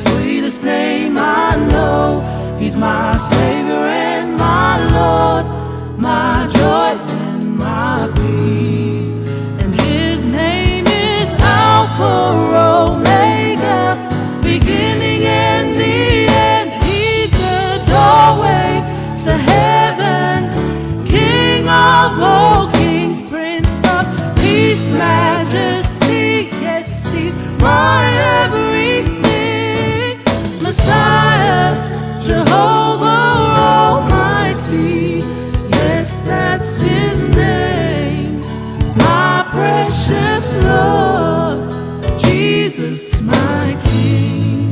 sweetest name I know. He's my Savior and my Lord, my joy and my peace. And his name is Alpha, Omega, beginning and the end. He's the doorway to heaven, King of all kings, Prince of peace, majesty. Yes, he's my everything. Messiah, Jehovah Almighty. Yes, that's his name. My precious Lord, Jesus, my King.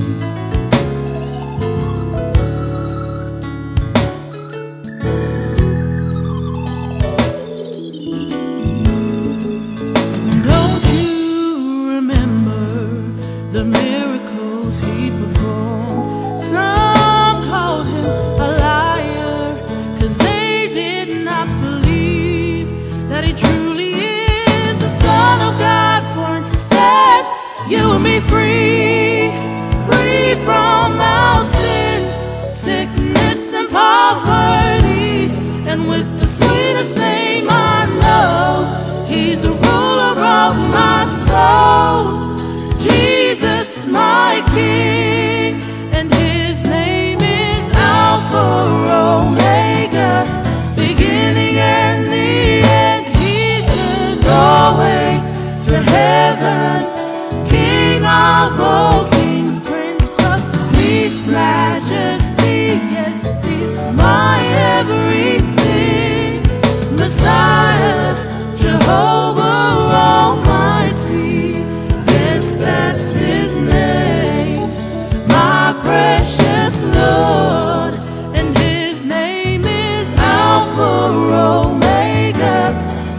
Don't you remember the miracles he performed? Some called him a liar, 'cause they did not believe that he truly is the Son of God, born to set you and me free, free from our sin, sickness and poverty. And with the sweetest name I know, he's the ruler of my soul, Jesus, my King. And his name is Alpha, Omega, beginning and the end. He's the doorway to heaven, King of all kings, Prince of peace, majesty. Yes, he's my everything. Messiah, Jehovah Almighty. Yes, that's his name. My precious Lord. And his name is Alpha, Omega,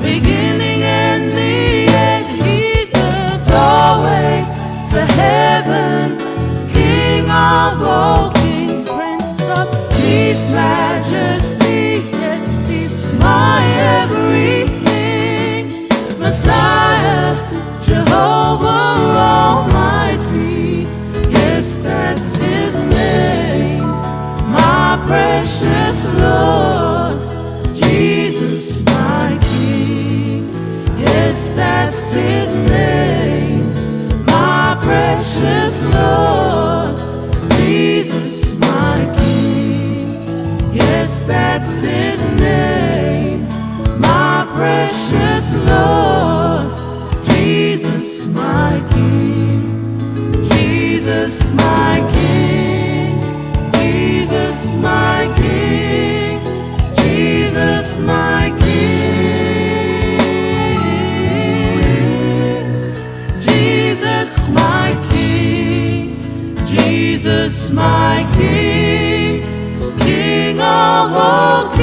beginning and the end. He's the doorway to heaven, King of all kings, Prince of peace, majesty. Yes, he's my everything. Messiah, Jehovah Almighty. Yes, that's his name. My precious Lord, Jesus, my King. Yes, that's his name. My precious Lord, Jesus, my King. Yes, that's his name. My precious Lord, Jesus, my King. Jesus, my King. Jesus, my King. Jesus, my King. Jesus, my King. Jesus, my King. King of all kings.